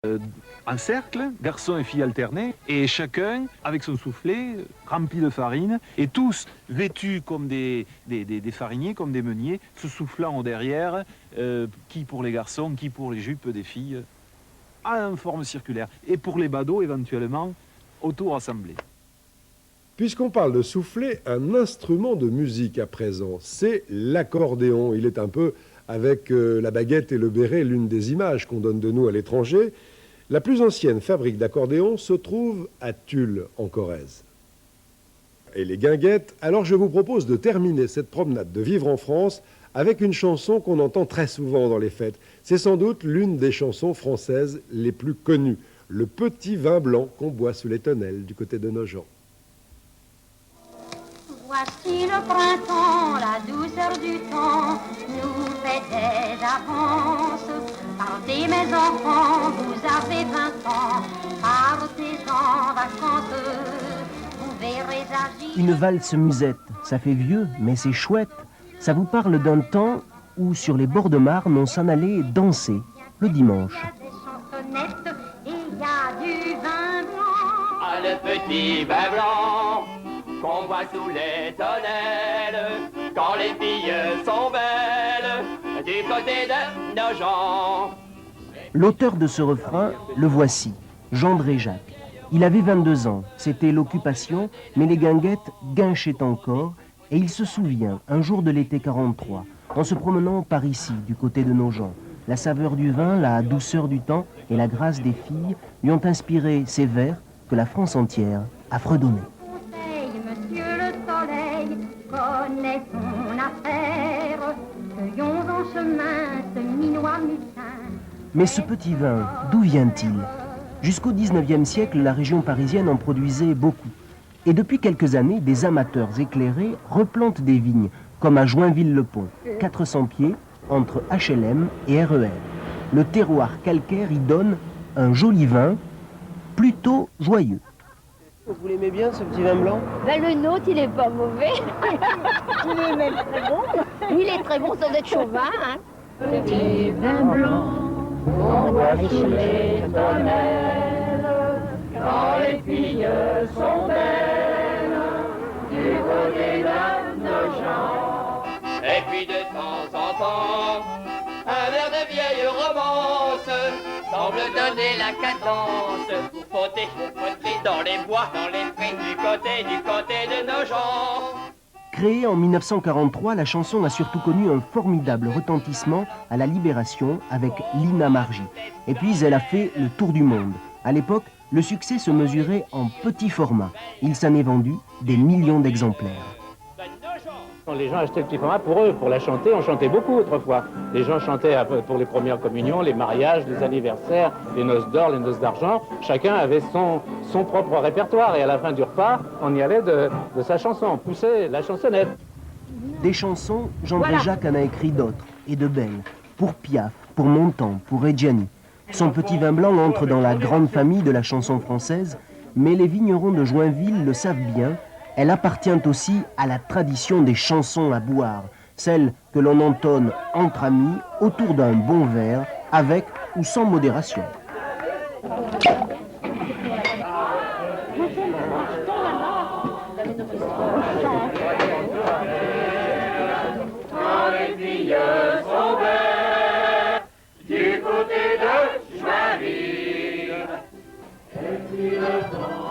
En cercle, garçons et filles alternés, et chacun avec son soufflet rempli de farine, et tous vêtus comme des fariniers, comme des meuniers, se soufflant au derrière, qui pour les garçons, qui pour les jupes des filles, en forme circulaire, et pour les badauds éventuellement, autour assemblés. Puisqu'on parle de soufflet, un instrument de musique à présent, c'est l'accordéon. Il est un peu, avec la baguette et le béret, l'une des images qu'on donne de nous à l'étranger. La plus ancienne fabrique d'accordéons se trouve à Tulle, en Corrèze. Et les guinguettes, alors je vous propose de terminer cette promenade de Vivre en France avec une chanson qu'on entend très souvent dans les fêtes. C'est sans doute l'une des chansons françaises les plus connues, le petit vin blanc qu'on boit sous les tonnelles du côté de Nogent. Voici le printemps, la douceur du temps nous fait des avances. Partez mes enfants, vous avez 20 ans, partez en vacances, vous verrez agir. Une valse musette, ça fait vieux, mais c'est chouette. Ça vous parle d'un temps où sur les bords de Marne, on s'en allait danser le dimanche. Il y a des chansonnettes et il y a du vin blanc. Ah, le petit vin blanc qu'on boit sous les tonnelles, quand les filles sont belles, du côté de Nogent. L'auteur de ce refrain, le voici, Jean Dréjac. Il avait 22 ans, c'était l'occupation, mais les guinguettes guinchaient encore, et il se souvient, un jour de l'été 43, en se promenant par ici, du côté de Nogent, la saveur du vin, la douceur du temps et la grâce des filles lui ont inspiré ces vers que la France entière a fredonnés. Monsieur le soleil connaît son affaire, cueillons en chemin ce minois mutin. Mais ce petit vin, d'où vient-il? Jusqu'au 19e siècle, la région parisienne en produisait beaucoup. Et depuis quelques années, des amateurs éclairés replantent des vignes, comme à Joinville-le-Pont, 400 pieds entre HLM et RER. Le terroir calcaire y donne un joli vin, plutôt joyeux. Vous l'aimez bien, ce petit vin blanc? Ben, le nôtre, il est pas mauvais. Il est même très bon. Il est très bon, sans être chauvin. Hein. Petit vin blanc, on boit sous les tonnelles, quand les filles sont belles, du côté de Nogent. Et puis de temps en temps, un verre de vieille romance semble donner la cadence pour frotter dans les bois, dans les prés, du côté de Nogent. Créée en 1943, la chanson a surtout connu un formidable retentissement à la Libération avec Lina Margy. Et puis elle a fait le tour du monde. À l'époque, le succès se mesurait en petit format. Il s'en est vendu des millions d'exemplaires. Quand les gens achetaient le petit format, pour eux, pour la chanter, on chantait beaucoup autrefois. Les gens chantaient pour les premières communions, les mariages, les anniversaires, les noces d'or, les noces d'argent. Chacun avait son propre répertoire et à la fin du repas, on y allait de sa chanson, on poussait la chansonnette. Des chansons, Jean Dréjac en a écrit d'autres, et de belles, pour Piaf, pour Montand, pour Reggiani. Son petit vin blanc entre dans la grande famille de la chanson française, mais les vignerons de Joinville le savent bien. Elle appartient aussi à la tradition des chansons à boire, celles que l'on entonne entre amis autour d'un bon verre, avec ou sans modération.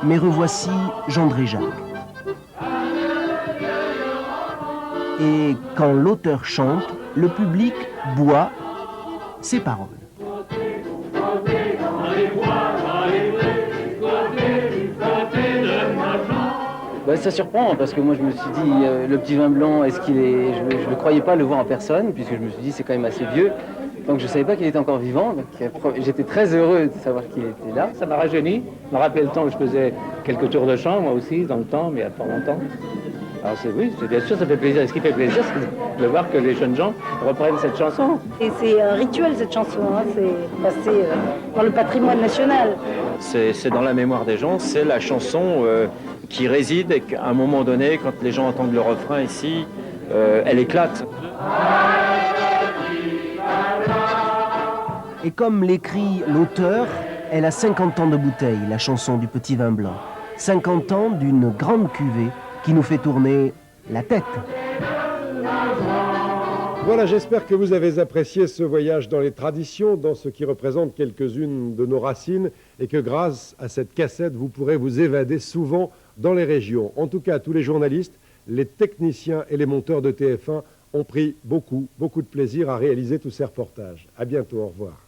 Mais revoici Jean Dréjac. Et quand l'auteur chante, le public boit ses paroles. Bah, ça surprend parce que moi je me suis dit le petit vin blanc, est-ce qu'il est... Je ne croyais pas le voir en personne puisque je me suis dit c'est quand même assez vieux. Donc je ne savais pas qu'il était encore vivant. J'étais très heureux de savoir qu'il était là. Ça m'a rajeuni. Je me rappelle le temps où je faisais quelques tours de chant, moi aussi, dans le temps, mais il y a pas longtemps. Alors oui, bien sûr, ça fait plaisir. Et ce qui fait plaisir, c'est de voir que les jeunes gens reprennent cette chanson. Et c'est un rituel, cette chanson. Hein. C'est passé dans le patrimoine national. C'est dans la mémoire des gens. C'est la chanson qui réside et qu'à un moment donné, quand les gens entendent le refrain ici, elle éclate. Et comme l'écrit l'auteur, Elle a 50 ans de bouteille, la chanson du Petit Vin Blanc. 50 ans d'une grande cuvée qui nous fait tourner la tête. Voilà, j'espère que vous avez apprécié ce voyage dans les traditions, dans ce qui représente quelques-unes de nos racines, et que grâce à cette cassette, vous pourrez vous évader souvent dans les régions. En tout cas, tous les journalistes, les techniciens et les monteurs de TF1 ont pris beaucoup de plaisir à réaliser tous ces reportages. À bientôt, au revoir.